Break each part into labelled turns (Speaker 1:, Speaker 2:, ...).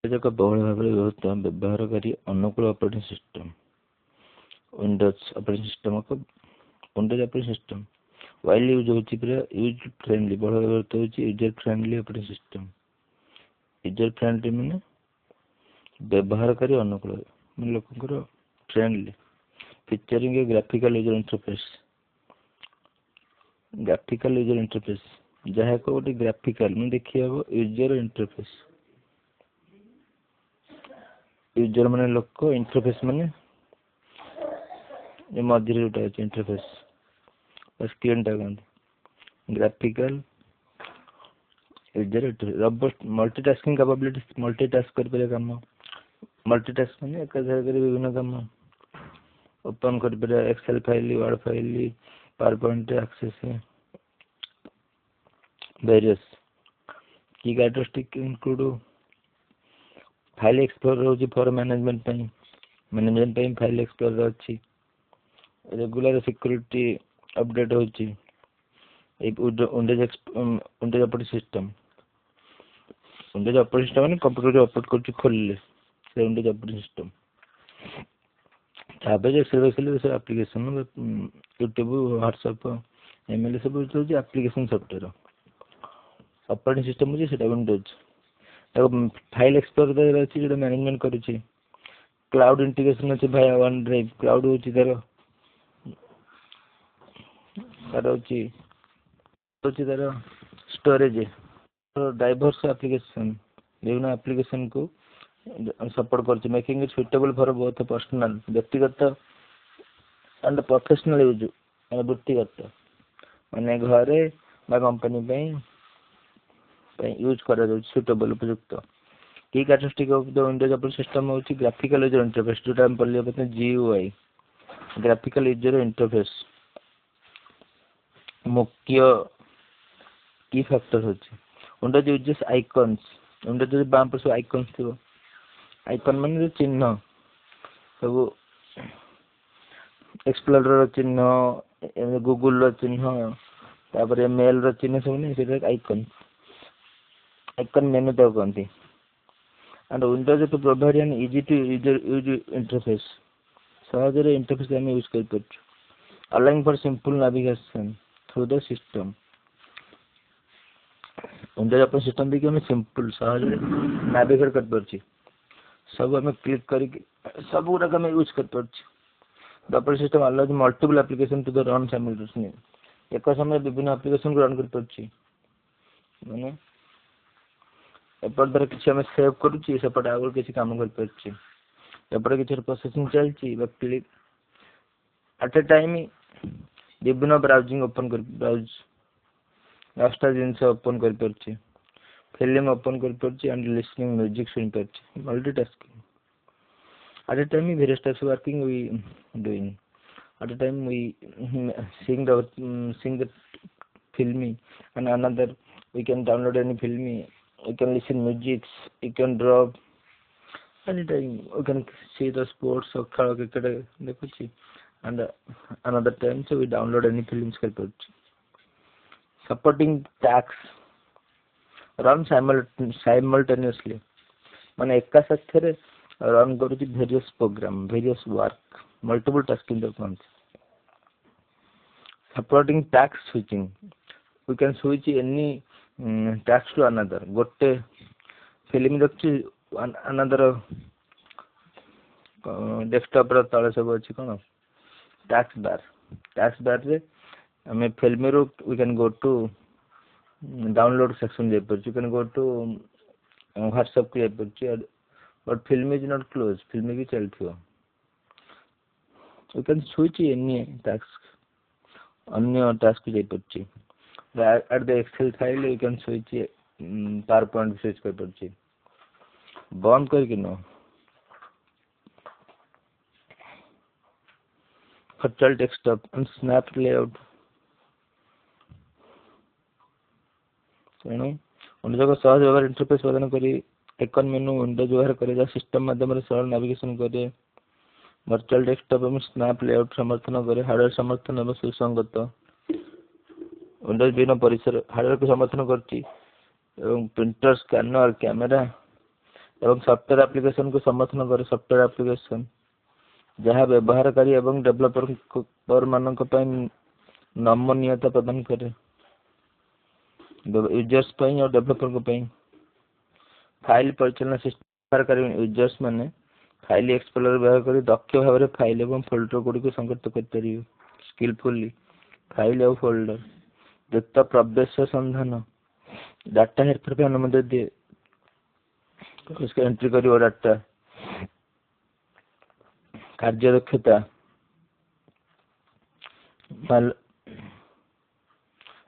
Speaker 1: ଏକ ବହୁଳ ଭାବରେ ବ୍ୟବହୃତ ବ୍ୟବହାରକାରୀ ଅନୁକୂଳ operating system. Windows operating system wide use ହେଉଛି ପୁରା ୟୁଜ୍ ଫ୍ରେଣ୍ଡଲି, ବହୁଳ ବ୍ୟବହୃତ ହେଉଛି user friendly operating system. User friendly ମାନେ ବ୍ୟବହାରକାରୀ ଅନୁକୂଳ, ମାନେ ଲୋକଙ୍କର friendly, featuring a graphical user interface. Graphical user interface ଯାହାକୁ ଗୋଟେ ଗ୍ରାଫିକାଲ ମାନେ ଦେଖି ହେବ ୟୁଜର ଇଣ୍ଟରଫେସ୍। ୟୁଜର ମାନେ ଲୋକ, ଇଣ୍ଟରଫେସ୍ ମାନେ ମଝିରେ ଯୋଉଟା ଅଛି ଇଣ୍ଟରଫେସ୍, ସ୍କ୍ରିନ୍ ଟା କହନ୍ତି graphical user interface. Robust multitasking capability, multitask କରିପାରିବା କାମ। ମଲ୍ଟିଟାସ୍କ ମାନେ ଏକାସାଙ୍ଗରେ ବିଭିନ୍ନ କାମ ଓପନ୍ କରିପାରିବା, Excel file, Word file, PowerPoint access. Various key characteristic include file explorer ହେଉଛି ଫର ମ୍ୟାନେଜମେଣ୍ଟ ପାଇଁ ଫାଇଲ ଏକ୍ସପ୍ଲୋରର ଅଛି। ରେଗୁଲାର ସିକ୍ୟୁରିଟି ଅପଡେଟ୍ ହେଉଛି Windows operating system. Windows operating system ମାନେ କମ୍ପ୍ୟୁଟର ଅପରେଟ୍ କରୁଛି ଖୋଲିଲେ ସେ ୱିଣ୍ଡୋଜ ଅପରେଟିଂ ସିଷ୍ଟମ। ତାପରେ ସେ ଆପ୍ଲିକେସନ ୟୁଟ୍ୟୁବ, ହ୍ୱାଟ୍ସଆପ, ଇମେଲ ସବୁ ହେଉଛି ଆପ୍ଲିକେସନ ସଫ୍ଟୱେର। ଅପରେଟିଂ ସିଷ୍ଟମ ହେଉଛି ସେଟା ୱିଣ୍ଡୋଜ। ତାକୁ ଫାଇଲ ଏକ୍ସପ୍ଲୋରର ଅଛି ଯୋଉଟା ମ୍ୟାନେଜମେଣ୍ଟ କରୁଛି। କ୍ଲାଉଡ ଇଣ୍ଟିଗ୍ରେସନ ଅଛି ଭାୟା ୱାନ୍ ଡ୍ରାଇଭ୍। କ୍ଲାଉଡ ହେଉଛି ତାର ଷ୍ଟୋରେଜ। ଡାଇଭର୍ସ ଆପ୍ଲିକେସନ, ବିଭିନ୍ନ ଆପ୍ଲିକେସନ କୁ ସପୋର୍ଟ କରୁଛି, ମେକିଂ ଇଟ୍ ସୁଇଟେବଲ୍ ଫର ବୋଥ ପର୍ସନାଲ, ବ୍ୟକ୍ତିଗତ ଆଣ୍ଡ ପ୍ରଫେସନାଲ ୟୁଜ୍, ବୃତ୍ତିଗତ ମାନେ ଘରେ ବା କମ୍ପାନୀ ପାଇଁ ୟୁଜ୍ କରାଯାଉଛି, ସୁଇଟେବଲ୍ ଉପଯୁକ୍ତ। Key characteristic of the Windows operating system ହେଉଛି ଗ୍ରାଫିକାଲ ୟୁଜର ଇଣ୍ଟରଫେସ୍, ଯୋଉଟା ଆମେ ପଢ଼ିଲେ GUI। ଗ୍ରାଫିକାଲ ୟୁଜର ଇଣ୍ଟରଫେସ୍ ମୁଖ୍ୟ କି ଫ୍ୟାକ୍ଟର ହେଉଛି ୱିଣ୍ଡୋଜ ୟୁଜେସ୍ ଆଇକନ୍ସ। ୱିଣ୍ଡୋଜ ବାମ ପାର୍ଶ୍ୱ ଆଇକନ୍ସ ଥିବ, ଆଇକନ୍ ମାନେ ଯୋଉ ଚିହ୍ନ ସବୁ, ଏକ୍ସପ୍ଲୋରର ଚିହ୍ନ, ଗୁଗୁଲର ଚିହ୍ନ, ତାପରେ ମେଲର ଚିହ୍ନ ସବୁ ନାହିଁ, ସେଇଟା ଆଇକନ୍। ଆଇକନ୍ ମେନୁ ତାକୁ କହନ୍ତି। And Windows to provide an easy to use interface, ସହଜରେ ଇଣ୍ଟରଫେସ୍ ଆମେ ୟୁଜ୍ କରିପାରୁଛୁ। Allowing for simple navigation through the system. Windows operating system ଦେଇକି ଆମେ ସିମ୍ପଲ ସହଜରେ ନାଭିଗେଟ୍ କରିପାରୁଛି, ସବୁ ଆମେ କ୍ଲିକ୍ କରିକି ସବୁ ଗୁଡାକ ଆମେ ୟୁଜ୍ କରିପାରୁଛୁ। The operating system allows multiple application to the run simultaneously. ଏକ ସମୟରେ ବିଭିନ୍ନ ଆପ୍ଲିକେସନକୁ ରନ୍ କରିପାରୁଛି, ମାନେ ଏପଟେ ଧର କିଛି ଆମେ ସେଭ୍ କରୁଛି, ସେପଟେ ଆଉ କିଛି କାମ କରିପାରୁଛି, ଏପଟେ କିଛି ପ୍ରୋସେସିଂ ଚାଲିଛି, ବା କ୍ଲିକ୍ ଆଟ୍ ଏ ଟାଇମ୍ ବିଭିନ୍ନ ବ୍ରାଉଜିଂ ଓପନ୍ କରି ଏକ୍ସଟ୍ରା ଜିନିଷ ଓପନ୍ କରିପାରୁଛି, ଫିଲ୍ମ ଓପନ୍ କରିପାରୁଛି, ଆଣ୍ଡ ଲିସନିଂ ମ୍ୟୁଜିକ୍ ଶୁଣିପାରୁଛି। Multitasking at a time various types of working we doing. At a time we seeing the film, and another we can download any film, we can listen music, we can draw. Anytime we can see the sports or cricket देखुची, and another time so we download any films କରିପାରୁଛି। Supporting tasks run simultaneously, ମାନେ ଏକା ସାଥରେ run କରୁଛି various program, various work, multiple tasking ତାକୁ କହନ୍ତି। Supporting task switching, we can switch any task to another। ଗୋଟେ film ଦେଖୁଛି, another desktop ର ତଳେ ସବୁ ଅଛି କଣ task bar ରେ ଆମେ film ରୁ we can go to download section ଯାଇପାରୁଛୁ, you can go to WhatsApp କୁ ଯାଇପାରୁଛୁ, but film is not closed, film ବି ଚାଲିଥିବ। you can switch any task, ଅନ୍ୟ task କୁ ଯାଇପାରୁଛି। at the excel file you can switch PowerPoint switch କରିପାରୁଛି, ବନ୍ଦ କରିକି ନୁହଁ। virtual desktop and snap layout, ତେଣୁ ୱିଣ୍ଡୋଜ ସହଜ ଭାବରେ ଇଣ୍ଟରଫେସ୍ ପ୍ରଦାନ କରି ଆଇକନ୍ ମେନୁ ୱିଣ୍ଡୋଜ ବ୍ୟବହାର କରେ, ଯାହା ସିଷ୍ଟମ ମାଧ୍ୟମରେ ସରଳ ନାଭିଗେସନ କରେ। ଭର୍ଚୁଆଲ ଡେସ୍କଟପ୍ ଏବଂ ସ୍ନାପ ଲେଆଉଟ ସମର୍ଥନ କରେ। ହାର୍ଡୱେର ସମର୍ଥନ ଏବଂ ସୁସଙ୍ଗତ, ୱିଣ୍ଡୋଜ ବିଭିନ୍ନ ପରିସର ହାର୍ଡୱେରକୁ ସମର୍ଥନ କରୁଛି ଏବଂ ପ୍ରିଣ୍ଟର, ସ୍କାନର, କ୍ୟାମେରା एवं सॉफ्टवेयर एप्लिकेशन को समर्थन करे। सॉफ्टवेयर एप्लिकेशन जहाँ व्यवहारकारी एवं डेवलपर मानक नमनीयता प्रदान करे यूजर्स और डेवलपर को। फाइल परिचालन सिस्टम व्यवहारकारी यूजर्स माने फाइल एक्सप्लोरर व्यवहार कर दक्ष भाव में फाइल और फोल्डर गुड़ी संगठित कर स्किलफुली फाइल और फोल्डर द्रुत प्रवेश संधान डाटा हेरफेर पर अनुमति दिए उसका एंट्री कर डाटा कार्यदक्षता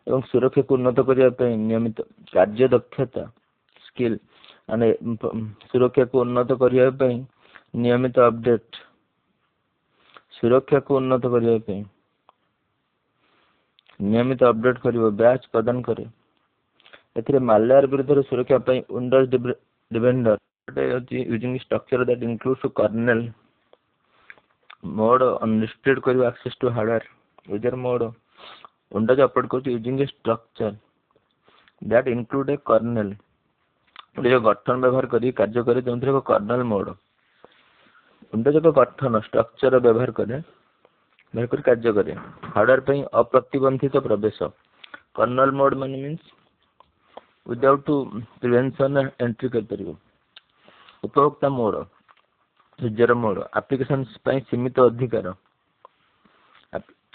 Speaker 1: एवं सुरक्षा को उन्नत करने नियमित कार्यदक्षता स्किल सुरक्षा को उन्नत करने नियमित अपडेट सुरक्षा को उन्नत करने नियमित अपडेट करिवो बैच प्रदान करे। एथिरे मालवेयर विरुद्ध सुरक्षा पई Windows Defender using structure that includes kernel mode unrestricted करिवो access to hardware user mode Windows upload कर using structure that include a kernel जो गठन व्यवहार करी कार्य करे जो कर्नेल मोड विंडोज को गठन स्ट्रक्चर व्यवहार करे कार्य करे हार्डवेयर पे अप्रतिबंधित प्रवेश कर्नेल मोड माने मींस विदाउट प्रिवेंशन एंट्री कर परिबो। उपभोक्ता मोड यूजर मोड एप्लिकेशंस पे सीमित अधिकार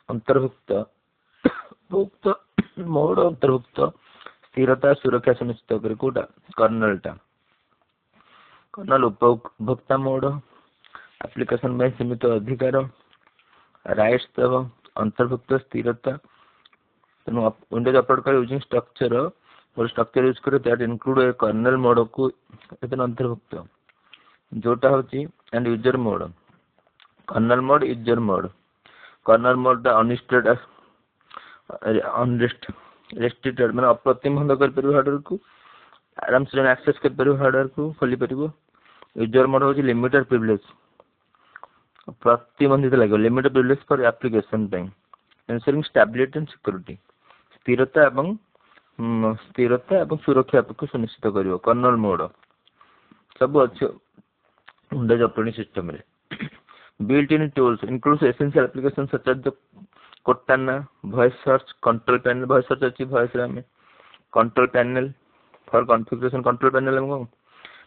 Speaker 1: अंतर्भुक्त उपभोक्ता मोड अंतर्भुक्त स्थिरता सुरक्षा सुनिश्चित करे कोटा कर्नेल उपभोक्ता मोड एप्लिकेशन में सीमित अधिकार राइट्स एवं अंतर्भुक्त स्थिरता तेणु विंडोज अपलोड कर यूजिंग स्ट्रक्चर और स्ट्रक्चर यूज करे that include a kernel mode को अंतर्भुक्त जोटा होची and user mode kernel mode user mode kernel mode unrestricted माने अप्रतिबंध कर परिबो हार्डवेयर को आराम से एक्सेस कर परिबो हार्डवेयर को खोली परिबो। यूजर मोड होची लिमिटेड प्रिविलेज प्रतिबंधित लगे लिमिटेड प्रिविलेज फॉर एप्लिकेशन पे एंश्योरिंग स्टेबिलिटी एंड सिक्योरिटी स्थिरता एवं सुरक्षा को सुनिश्चित करिवो। कर्नेल मोड सब अच्छे विंडोज ऑपरेटिंग सिस्टम रे built in tools includes essential application such as the Cortana voice search control panel voice search अच्छी वॉइस रे में control panel for configuration control panel में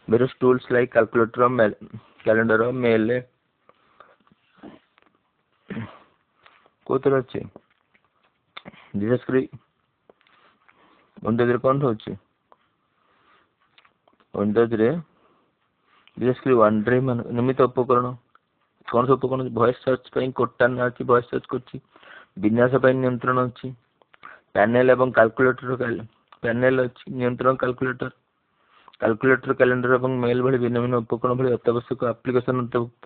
Speaker 1: various tools like calculator calendar mail को तरह अच्छे विशेष कर Windows रे कौन होची विंडोज रे विशेष कर वन ड्राइव मान निमित उपकरण कौन सब उपकरण वॉइस सर्च पे कोर्टाना अच्छी वॉइस सर्च करची विन्यास पे नियंत्रण अच्छी पैनल एवं कैलकुलेटर पैनल अच्छी नियंत्रण कैलकुलेटर कैलेंडर एवं मेल भली भिन्न भिन्न उपकरण भली अत्यावश्यक एप्लिकेशन अंतर्भुक्त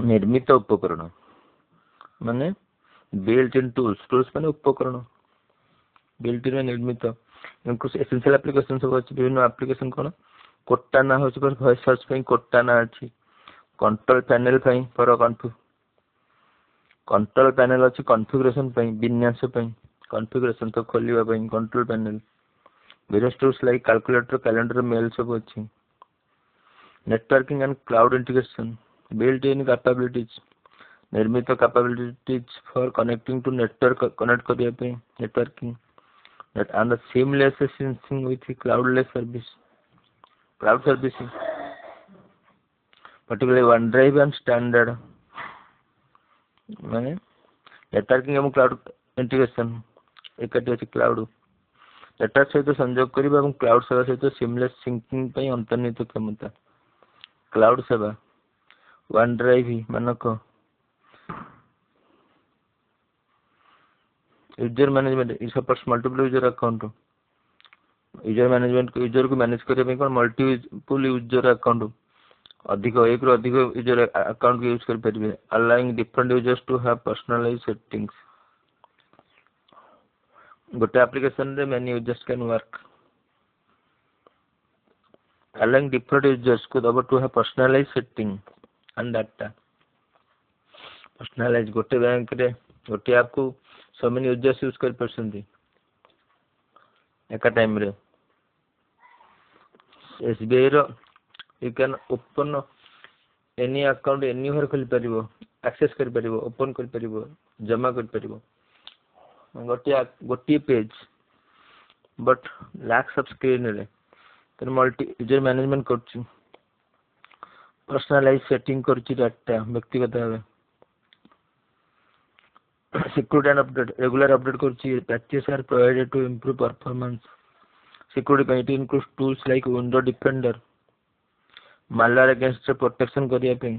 Speaker 1: निर्मित उपकरण माने बिल्ट इन टूल्स माने उपकरण बिल्ट इन निर्मित एसेंशियल एप्लिकेशन सब अच्छी विभिन्न एप्लिकेशन कौन कोर्टाना होची पर वॉइस सर्च पे कोर्टाना अच्छी कंट्रोल पैनल पे फॉर कंट्रोल पैनल अच्छी कॉन्फ़िगरेशन पे विन्यास पे कॉन्फ़िगरेशन तो खोलिबा पे control panel various tools like calculator calendar mail सब अच्छी networking and cloud integration built in capabilities निर्मित capabilities for connecting to network connect करिया पे networking and seamless syncing with cloudless service cloud servicing particularly OneDrive and standard माने networking एवं cloud integration एकटी अछि cloud network सहित संयोग करिबा एवं क्लाउड सेवा सहित सीमलेस सिंकिंग पई अंतर्निहित क्षमता क्लाउड सेवा OneDrive मानक user management is supports multiple user account user management को यूजर को मैनेज करने में कोन मल्टीपल यूजर अकाउंट अधिक एक रो अधिक यूजर अकाउंट को यूज कर परिबे allowing different users to have personalized settings गोटे एप्लिकेशन रे many users can work allowing different users could over to have personalized setting and data. Personalized गोटे बैंक रे गोटे ऐप को so many users यूज कर परसंती एका टाइम रे SBI रो you can open any account anywhere खोली परिबो, एक्सेस कर परिबो, ओपन कर परिबो, जमा कर परिबो गोटे page but lacks of screen रे तर मल्टी यूजर मैनेजमेंट करछु, पर्सनलाइज सेटिंग करछु डाटा व्यक्तिगत भाव, security and update regular update करछु, patches are provided to improve performance, security ପାଇଁ it includes tools like window defender, malware against protection करिया ପାଇଁ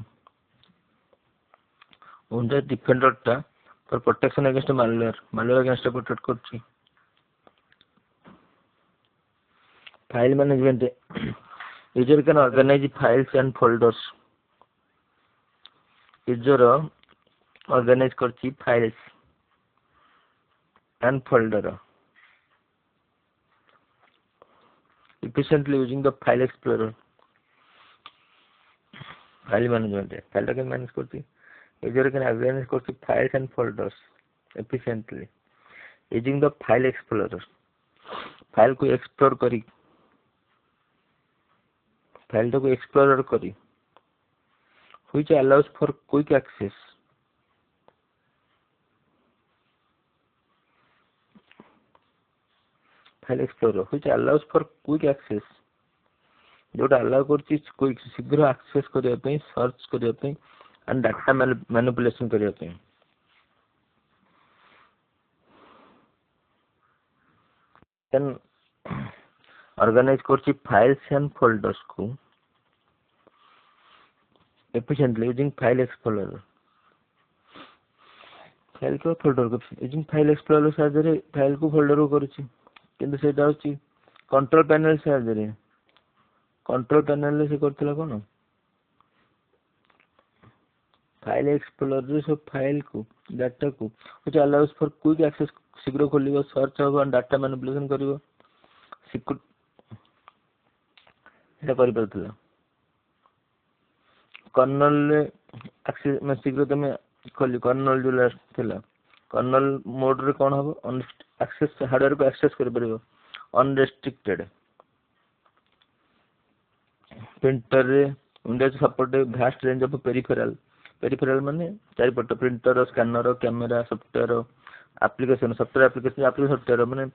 Speaker 1: window defender टा for protection against malware against protect करछि, file management user can organize files and folders, user organize करछि files and folder efficiently using the file explorer, file management file can manage करछि, user can organize करछि files and folders efficiently using the file explorer, file को explore करी file को explorer करी which allows for quick access, file explorer which allows for quick access जोटा allow करछि quick शीघ्र access करिया पे, सर्च करिया पे एंड डाटा मैनिपुलेशन करिया पे, देन ऑर्गेनाइज करछि फाइल्स एंड फोल्डर्स को efficiently using file explorer, file को फोल्डर को यूजिंग फाइल एक्सप्लोरर साहाय्य फाइल को फोल्डर को करूछि, किंतु सेटा होछि कंट्रोल पैनल साहाय्य कंट्रोल पैनल रे से करथिला कोन फाइल एक्सप्लोरर रे सब फाइल को डाटा को which allows for quick access शीघ्र खोलिबो, सर्च होबो एंड डाटा मैनिपुलेशन करिवो, सेटा करि परथिला कर्नल रे एक्सेस में शीघ्र तमे खोली कर्नल जो लास्ट थिला कर्नल मोड रे कोन हबो एक्सेस हार्डवेयर को एक्सेस कर परिबो अनरेस्ट्रिक्टेड, प्रिंटर रे Windows support vast range of peripheral माने चारिपट printer scanner camera software application software माने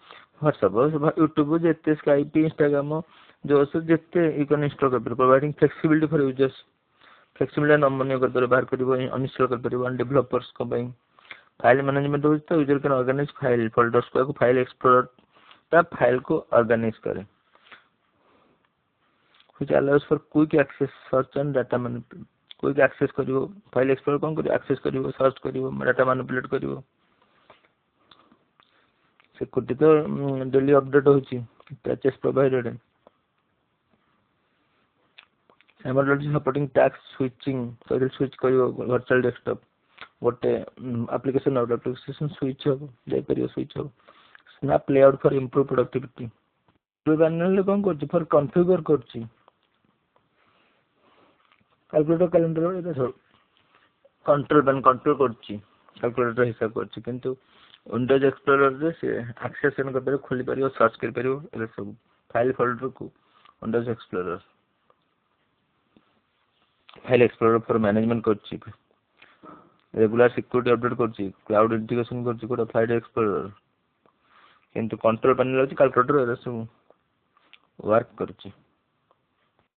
Speaker 1: व्हाट्सएप यूट्यूब जेते स्काइप इंस्टाग्राम जो सब जेते यू कैन इंस्टॉल कर providing flexibility for users, flexibility नमनीय कर व्यवहार करिवो अनइंस्टॉल कर परिबो डेवलपर्स को भाई फाइल मैनेजमेंट हो तो user can organise file folders को फाइल एक्सप्लोरर ता फाइल को ऑर्गेनाइज करे which allows for quick access search and data manipulate, quick access करिवो फाइल एक्सप्लोरर कोन करिवो एक्सेस करिवो सर्च करिवो डाटा मैनिपुलेट करिवो, सिक्योरिटी तो डेली अपडेट होची patches provided, simultaneously supporting task switching तो स्विच करिवो वर्चुअल डेस्कटॉप गोटे एप्लीकेशन आउट एप्लीकेशन स्विच हो जाय परियो स्विच हो, snap layout for improve productivity panel ले कोन करछि फॉर कॉन्फ़िगर करछि कैलकुलेटर कैलेंडर ये सब कंट्रोल पैन कंट्रोल करछि कैलकुलेटर हिसाब करछि, किंतु विंडोज एक्सप्लोरर रे से एक्सेस कर परियो खोली परियो सर्च कर परियो ए सब फाइल फोल्डर को Windows explorer file explorer for management करछि, रेगुलर सिक्योरिटी अपडेट करछि, क्लाउड इंटीग्रेशन करछि कोड फाइल एक्सप्लोरर, किंतु कंट्रोल पैनल अछि कैलकुलेटर ए सब वर्क करछि।